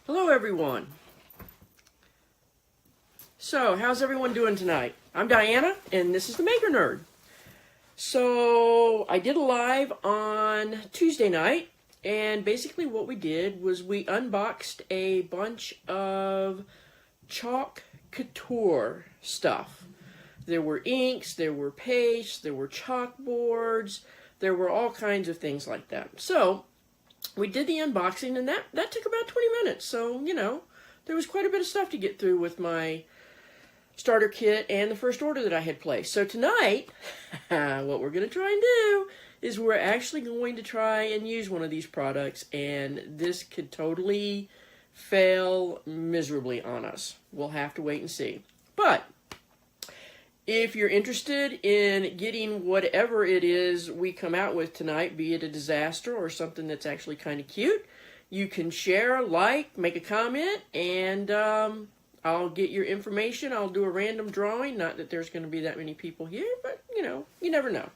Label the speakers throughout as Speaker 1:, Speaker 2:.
Speaker 1: Hello everyone. So, how's everyone doing tonight? I'm Diana, and this is the Maker Nerd. So, I did a live on Tuesday night, and basically what we did was we unboxed a bunch of chalk couture stuff. There were inks, there were pastes, there were chalkboards, there were all kinds of things like that. So, we did the unboxing, and that took about 20 minutes. So, you know, there was quite a bit of stuff to get through with my starter kit and the first order that I had placed. So tonight, what we're going to try and do is we're actually going to try and use one of these products, and this could totally fail miserably on us. We'll have to wait and see. But if you're interested in getting whatever it is we come out with tonight, be it a disaster or something that's actually kind of cute, you can share, like, make a comment, and I'll get your information. I'll do a random drawing. Not that there's going to be that many people here, but, you know, you never know.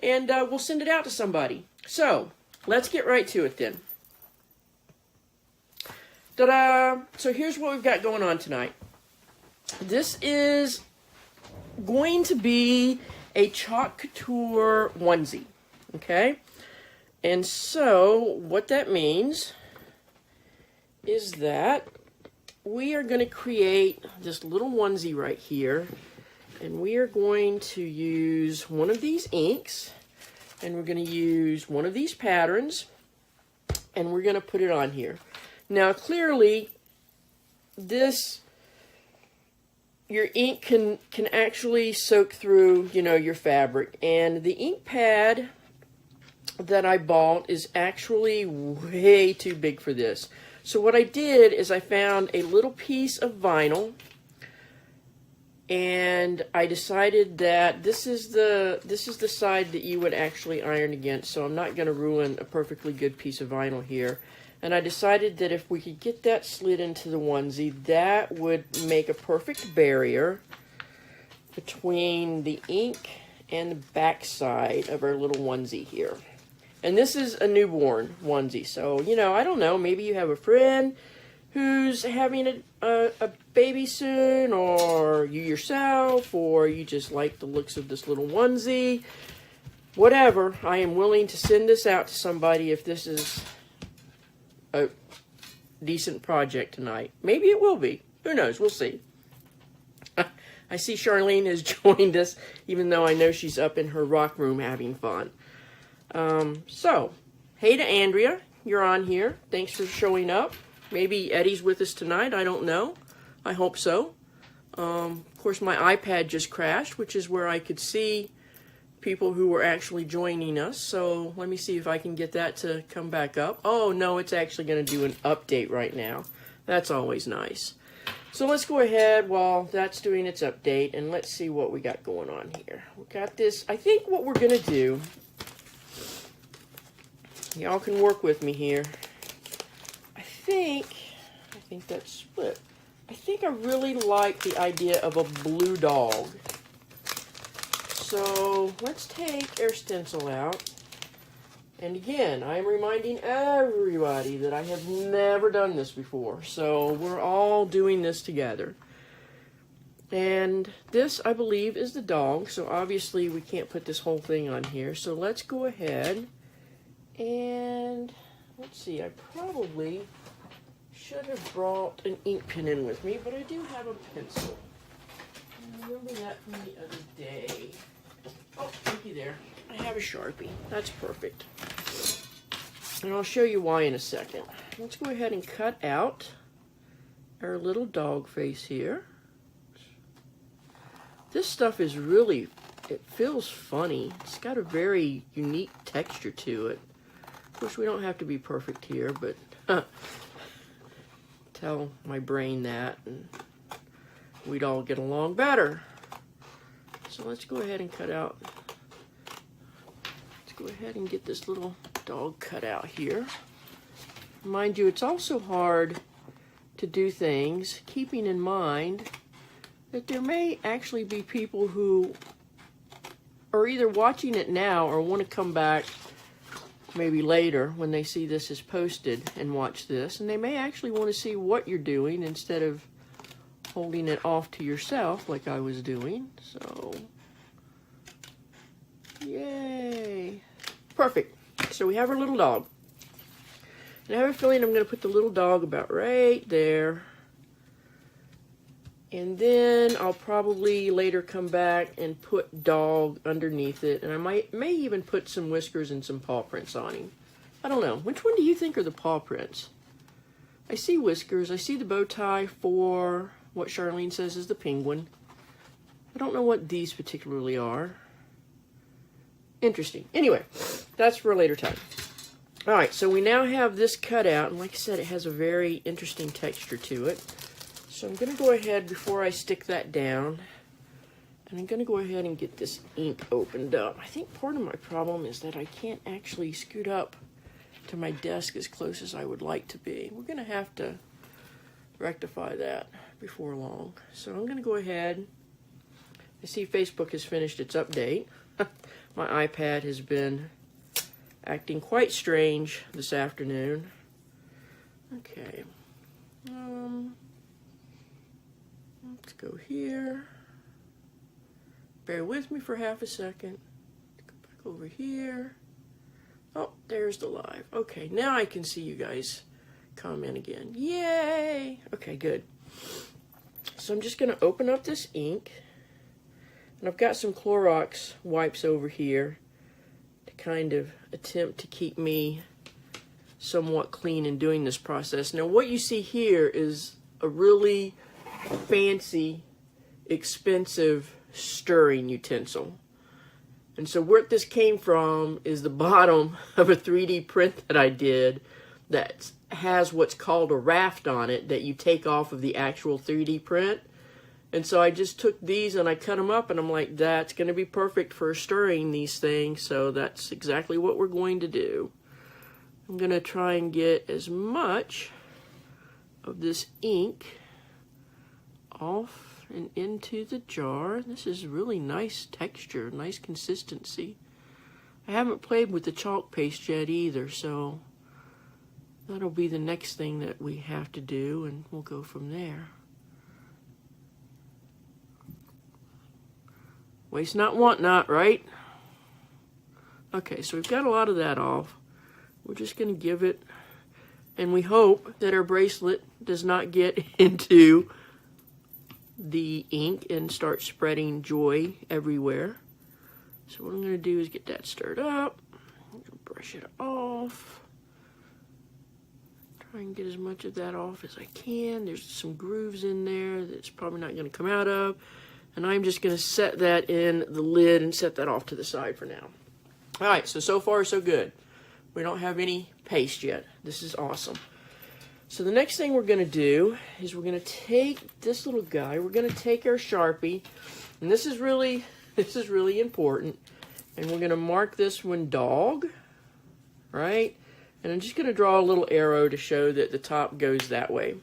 Speaker 1: And we'll send it out to somebody. So, let's get right to it then. Ta-da! So here's what we've got going on tonight. This is going to be a chalk couture onesie, okay? And so what that means is that we are going to create this little onesie right here, and we are going to use one of these inks, and we're going to use one of these patterns, and we're going to put it on here. Now clearly your ink can actually soak through, you know, your fabric. And the ink pad that I bought is actually way too big for this. So what I did is I found a little piece of vinyl, and I decided that this is the side that you would actually iron against. So I'm not going to ruin a perfectly good piece of vinyl here. And I decided that if we could get that slid into the onesie, that would make a perfect barrier between the ink and the back side of our little onesie here. And this is a newborn onesie, so, you know, I don't know, maybe you have a friend who's having a baby soon, or you yourself, or you just like the looks of this little onesie. Whatever, I am willing to send this out to somebody if this is a decent project tonight. Maybe it will be. Who knows? We'll see. I see Charlene has joined us, even though I know she's up in her rock room having fun. So, hey to Andrea. You're on here. Thanks for showing up. Maybe Eddie's with us tonight. I don't know. I hope so. Of course, my iPad just crashed, which is where I could see people who were actually joining us. So let me see if I can get that to come back up. Oh no, it's actually going to do an update right now. That's always nice. So let's go ahead while that's doing its update, and let's see what we got going on here. We got this. I think what we're going to do, y'all can work with me here. I think that's split. I think I really like the idea of a blue dog. So let's take our stencil out. And again, I am reminding everybody that I have never done this before. So we're all doing this together. And this, I believe, is the dog. So obviously we can't put this whole thing on here. So let's go ahead and let's see. I probably should have brought an ink pen in with me, but I do have a pencil. I remember that from the other day. Oh, looky there. I have a Sharpie. That's perfect. And I'll show you why in a second. Let's go ahead and cut out our little dog face here. This stuff is really, it feels funny. It's got a very unique texture to it. Of course, we don't have to be perfect here, but tell my brain that, and we'd all get along better. So let's go ahead and cut out. Let's go ahead and get this little dog cut out here. Mind you, it's also hard to do things, keeping in mind that there may actually be people who are either watching it now or want to come back maybe later when they see this is posted and watch this, and they may actually want to see what you're doing instead of holding it off to yourself like I was doing. So, yay. Perfect. So we have our little dog. And I have a feeling I'm going to put the little dog about right there. And then I'll probably later come back and put dog underneath it. And I may even put some whiskers and some paw prints on him. I don't know. Which one do you think are the paw prints? I see whiskers. I see the bow tie for what Charlene says is the penguin. I don't know what these particularly are. Interesting. Anyway, that's for a later time. All right, so we now have this cut out. And like I said, it has a very interesting texture to it. So I'm going to go ahead before I stick that down, and I'm going to go ahead and get this ink opened up. I think part of my problem is that I can't actually scoot up to my desk as close as I would like to be. We're going to have to rectify that before long. So I'm going to go ahead. I see Facebook has finished its update. My iPad has been acting quite strange this afternoon. Okay. Let's go here. Bear with me for half a second. Go back over here. Oh, there's the live. Okay, now I can see you guys comment again. Yay! Okay, good. So I'm just going to open up this ink. And I've got some Clorox wipes over here to kind of attempt to keep me somewhat clean in doing this process. Now, what you see here is a really fancy, expensive stirring utensil. And so where this came from is the bottom of a 3D print that I did that has what's called a raft on it that you take off of the actual 3D print. And so I just took these and I cut them up, and I'm like, that's going to be perfect for stirring these things. So that's exactly what we're going to do. I'm going to try and get as much of this ink off and into the jar. This is really nice texture, nice consistency. I haven't played with the chalk paste yet either, so that'll be the next thing that we have to do, and we'll go from there. Waste not, want not, right? Okay, so we've got a lot of that off. We're just going to give it, and we hope that our bracelet does not get into the ink and start spreading joy everywhere. So what I'm going to do is get that stirred up, brush it off, try and get as much of that off as I can. There's some grooves in there that's probably not going to come out of, and I'm just going to set that in the lid and set that off to the side for now. All right, so far so good. We don't have any paste yet. This is awesome. So the next thing we're going to do is we're going to take this little guy. We're going to take our Sharpie, and this is really important. And we're going to mark this one dog, right? And I'm just going to draw a little arrow to show that the top goes that way.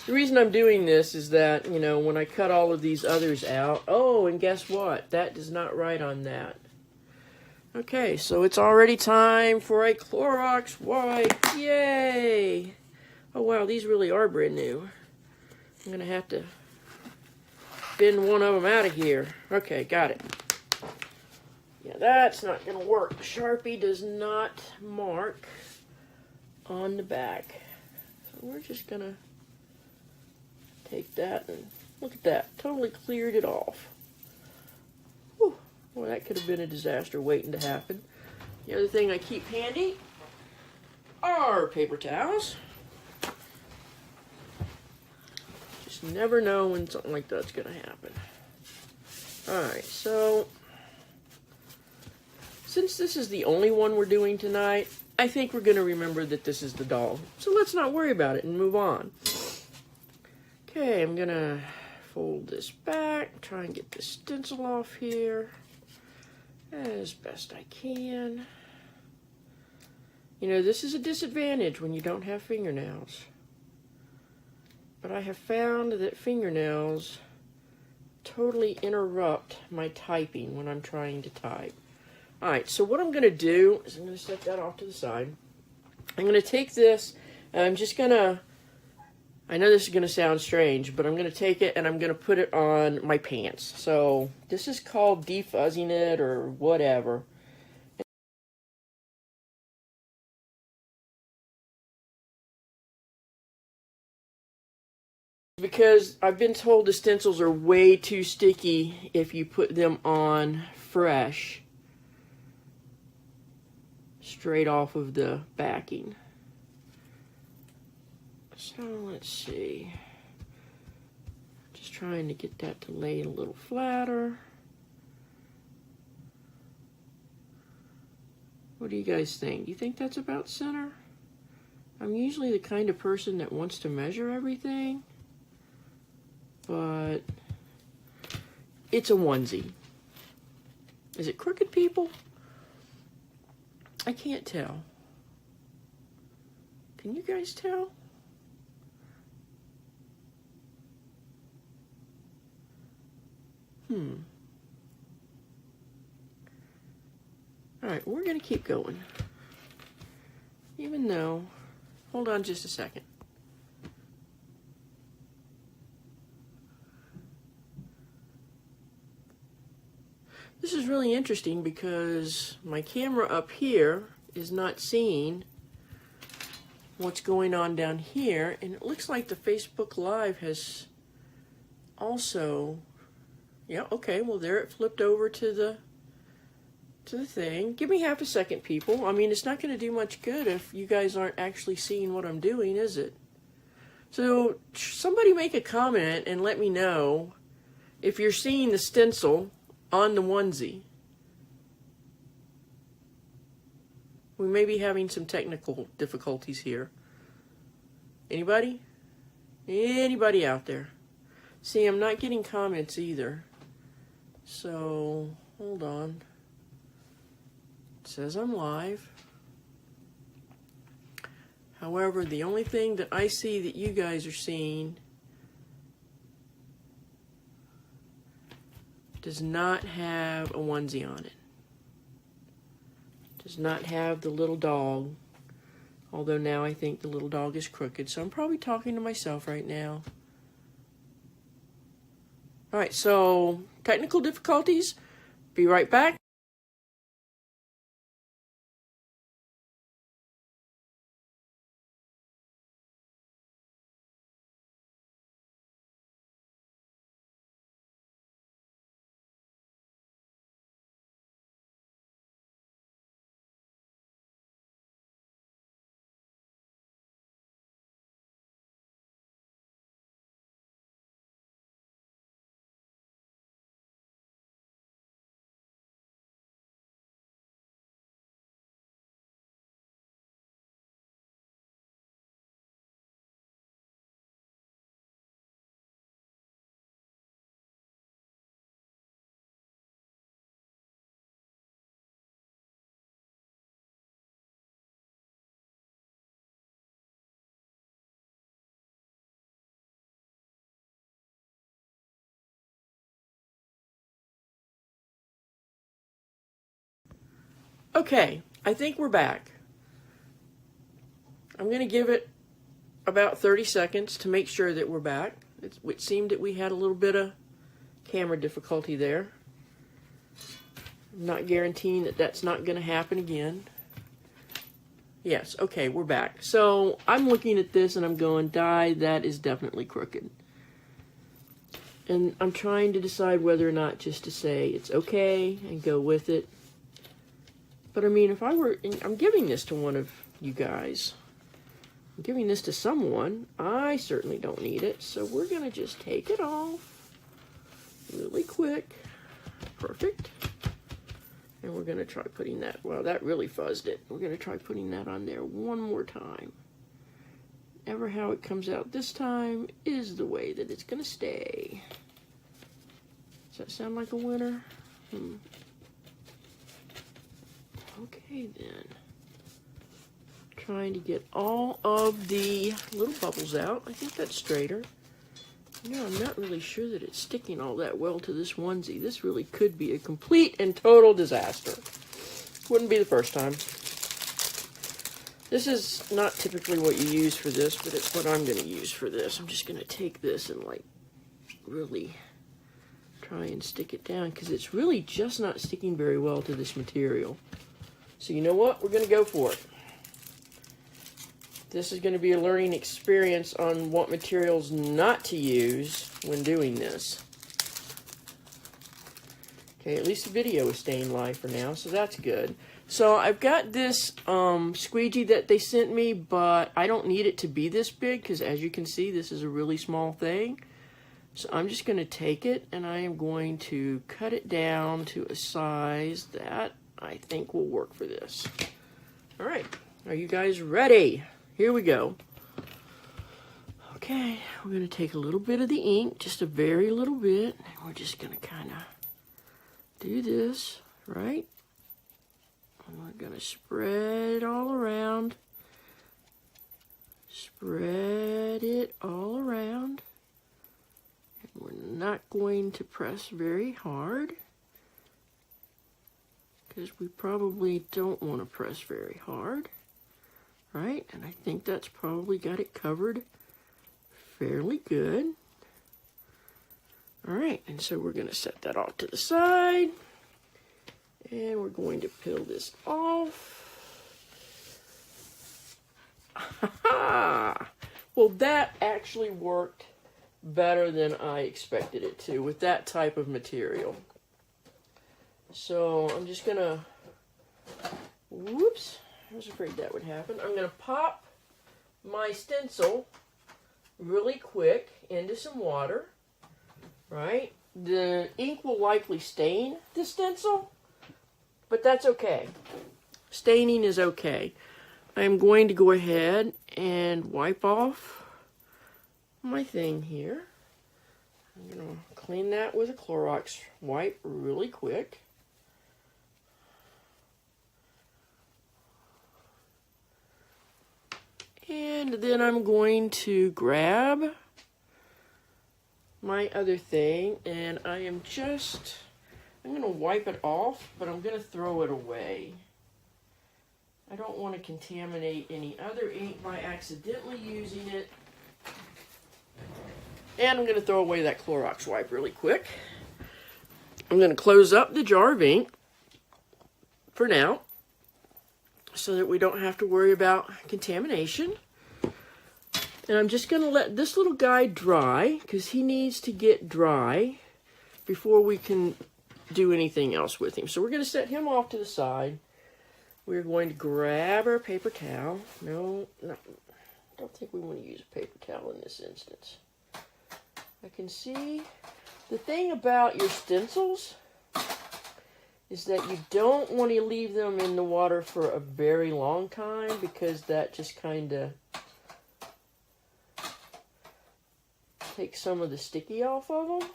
Speaker 1: The reason I'm doing this is that, you know, when I cut all of these others out, oh, and guess what? That does not write on that. Okay, so it's already time for a Clorox wipe. Yay! Oh, wow, these really are brand new. I'm going to have to bin one of them out of here. Okay, got it. Yeah, that's not going to work. Sharpie does not mark on the back. So we're just going to take that and look at that. Totally cleared it off. Whew. Well, that could have been a disaster waiting to happen. The other thing I keep handy are paper towels. Just never know when something like that's going to happen. Alright, so since this is the only one we're doing tonight, I think we're going to remember that this is the dog. So let's not worry about it and move on. Okay, I'm going to fold this back, try and get this stencil off here as best I can. You know, this is a disadvantage when you don't have fingernails. But I have found that fingernails totally interrupt my typing when I'm trying to type. All right, so what I'm going to do is I'm going to set that off to the side. I'm going to take this, and I'm just going to, I know this is going to sound strange, but I'm going to take it and I'm going to put it on my pants. So this is called defuzzing it or whatever. Because I've been told the stencils are way too sticky if you put them on fresh, straight off of the backing. So let's see. Just trying to get that to lay a little flatter. What do you guys think? Do you think that's about center? I'm usually the kind of person that wants to measure everything, but it's a onesie. Is it crooked, people? I can't tell. Can you guys tell? Alright, we're going to keep going. Even though... Hold on just a second. This is really interesting because my camera up here is not seeing what's going on down here, and it looks like the Facebook Live has also... Yeah, okay, well there it flipped over to the thing. Give me half a second, people. I mean, it's not going to do much good if you guys aren't actually seeing what I'm doing, is it? So, somebody make a comment and let me know if you're seeing the stencil on the onesie. We may be having some technical difficulties here. Anybody? Anybody out there? See, I'm not getting comments either. So, hold on. It says I'm live. However, the only thing that I see that you guys are seeing does not have a onesie on it. Does not have the little dog. Although now I think the little dog is crooked, so I'm probably talking to myself right now. Alright, so technical difficulties. Be right back. Okay, I think we're back. I'm going to give it about 30 seconds to make sure that we're back. It seemed that we had a little bit of camera difficulty there. I'm not guaranteeing that that's not going to happen again. Yes, okay, we're back. So I'm looking at this and I'm going, that is definitely crooked. And I'm trying to decide whether or not just to say it's okay and go with it. But I mean, if I were, I'm giving this to one of you guys. I'm giving this to someone. I certainly don't need it. So we're going to just take it off really quick. Perfect. And we're going to try putting that, well, that really fuzzed it. We're going to try putting that on there one more time. Ever how it comes out this time is the way that it's going to stay. Does that sound like a winner? Okay, then. Trying to get all of the little bubbles out. I think that's straighter. You know, I'm not really sure that it's sticking all that well to this onesie. This really could be a complete and total disaster. Wouldn't be the first time. This is not typically what you use for this, but it's what I'm going to use for this. I'm just going to take this and like really try and stick it down because it's really just not sticking very well to this material. So you know what? We're going to go for it. This is going to be a learning experience on what materials not to use when doing this. Okay, at least the video is staying live for now, so that's good. So I've got this squeegee that they sent me, but I don't need it to be this big because as you can see, this is a really small thing. So I'm just going to take it and I am going to cut it down to a size that I think will work for this. All right, are you guys ready? Here we go. Okay, we're going to take a little bit of the ink, just a very little bit, and we're just going to kind of do this, right? And we're going to spread it all around. Spread it all around. And we're not going to press very hard because we probably don't want to press very hard, right? And I think that's probably got it covered fairly good. All right, and so we're going to set that off to the side. And we're going to peel this off. Well, that actually worked better than I expected it to with that type of material. So I'm just going to, whoops, I was afraid that would happen. I'm going to pop my stencil really quick into some water, right? The ink will likely stain the stencil, but that's okay. Staining is okay. I'm going to go ahead and wipe off my thing here. I'm going to clean that with a Clorox wipe really quick. And then I'm going to grab my other thing and I'm going to wipe it off, but I'm going to throw it away. I don't want to contaminate any other ink by accidentally using it. And I'm going to throw away that Clorox wipe really quick. I'm going to close up the jar of ink for now so that we don't have to worry about contamination. And I'm just going to let this little guy dry because he needs to get dry before we can do anything else with him. So we're going to set him off to the side. We're going to grab our paper towel. No, I don't think we want to use a paper towel in this instance. I can see the thing about your stencils is that you don't want to leave them in the water for a very long time because that just kind of takes some of the sticky off of them.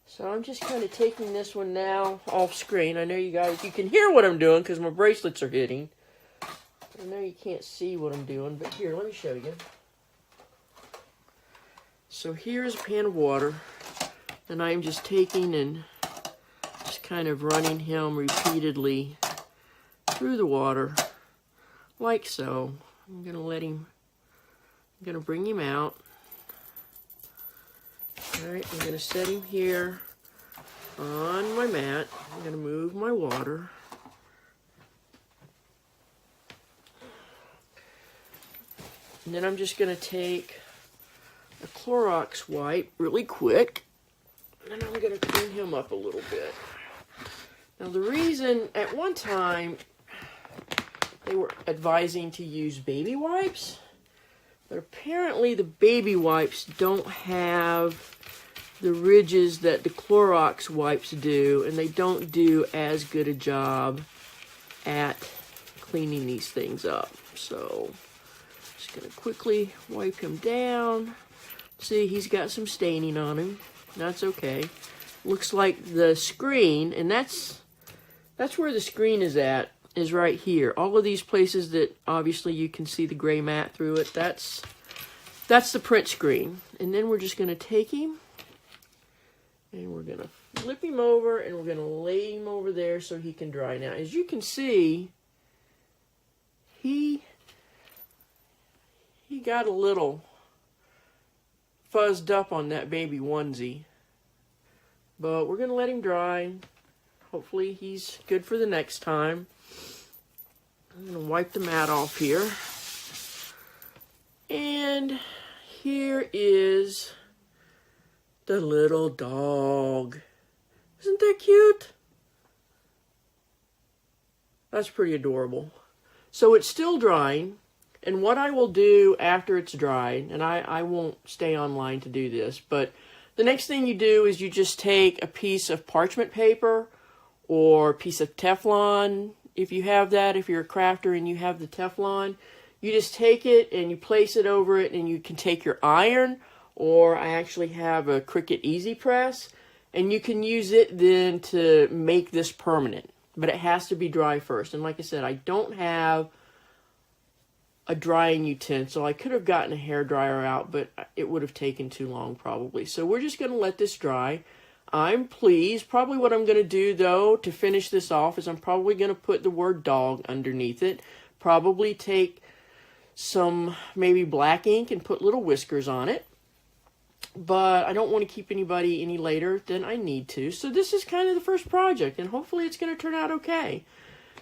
Speaker 1: So I'm just kind of taking this one now off screen. I know you guys, you can hear what I'm doing because my bracelets are hitting. I know you can't see what I'm doing, but here, let me show you. So here's a pan of water, and I'm just taking and just kind of running him repeatedly through the water, like so. I'm going to bring him out. Alright, I'm going to set him here on my mat. I'm going to move my water. And then I'm just going to take a Clorox wipe really quick. And I'm going to clean him up a little bit. Now the reason, at one time, they were advising to use baby wipes. But apparently the baby wipes don't have the ridges that the Clorox wipes do, and they don't do as good a job at cleaning these things up. So, just going to quickly wipe him down. See, he's got some staining on him. That's okay. Looks like the screen, and that's where the screen is at, is right here. All of these places that obviously you can see the gray mat through it, that's the print screen. And then we're just going to take him And we're going to flip him over, and we're going to lay him over there so he can dry. Now, as you can see, he got a little fuzzed up on that baby onesie. But we're going to let him dry. Hopefully he's good for the next time. I'm going to wipe the mat off here. And here is the little dog. Isn't that cute? That's pretty adorable. So it's still drying. And what I will do after it's dried, and I won't stay online to do this, but the next thing you do is you just take a piece of parchment paper or a piece of Teflon, if you have that, if you're a crafter and you have the Teflon. You just take it and you place it over it, and you can take your iron, or I actually have a Cricut Easy Press, and you can use it then to make this permanent. But it has to be dry first. And like I said, I don't have a drying utensil. I could have gotten a hairdryer out, but it would have taken too long probably. So we're just going to let this dry. I'm pleased. Probably what I'm going to do, though, to finish this off is I'm probably going to put the word dog underneath it. Probably take some maybe black ink and put little whiskers on it. But I don't want to keep anybody any later than I need to. So this is kind of the first project, and hopefully it's going to turn out okay.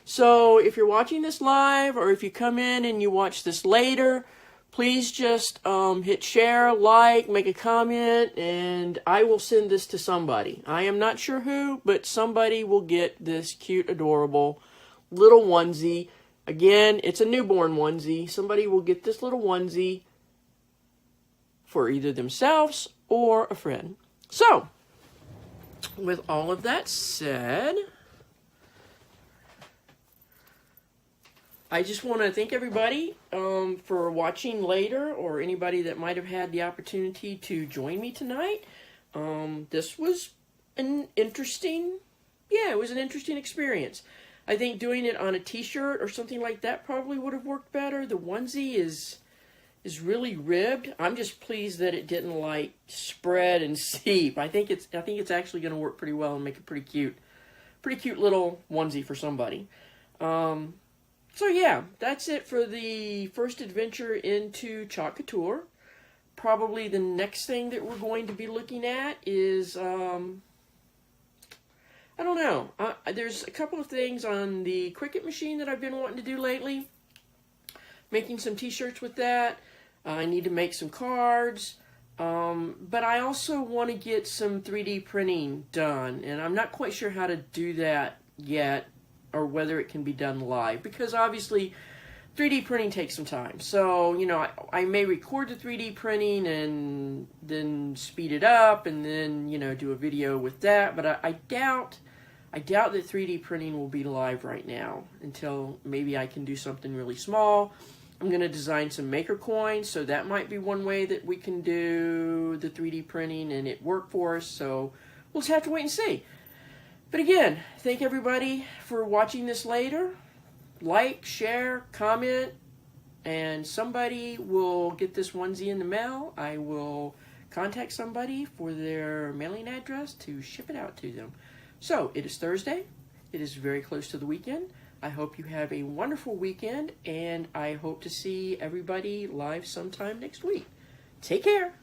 Speaker 1: So if you're watching this live, or if you come in and you watch this later, please just hit share, like, make a comment, and I will send this to somebody. I am not sure who, but somebody will get this cute, adorable little onesie. Again, it's a newborn onesie. Somebody will get this little onesie for either themselves or a friend. So, with all of that said, I just want to thank everybody for watching later, or anybody that might have had the opportunity to join me tonight. This was an interesting, it was an interesting experience. I think doing it on a t-shirt or something like that probably would have worked better. The onesie is really ribbed. I'm just pleased that it didn't like spread and seep. I think it's actually going to work pretty well and make a pretty cute little onesie for somebody. So yeah, that's it for the first adventure into Chalk Couture. Probably the next thing that we're going to be looking at is, I don't know. There's a couple of things on the Cricut machine that I've been wanting to do lately. Making some t-shirts with that. I need to make some cards. But I also want to get some 3D printing done. And I'm not quite sure how to do that yet, or whether it can be done live, because obviously 3D printing takes some time. So, I may record the 3D printing and then speed it up and then, do a video with that. But I doubt that 3D printing will be live right now until maybe I can do something really small. I'm going to design some maker coins, so that might be one way that we can do the 3D printing and it work for us. So we'll just have to wait and see. But again, thank everybody for watching this later. Like, share, comment, and somebody will get this onesie in the mail. I will contact somebody for their mailing address to ship it out to them. So, it is Thursday. It is very close to the weekend. I hope you have a wonderful weekend, and I hope to see everybody live sometime next week. Take care.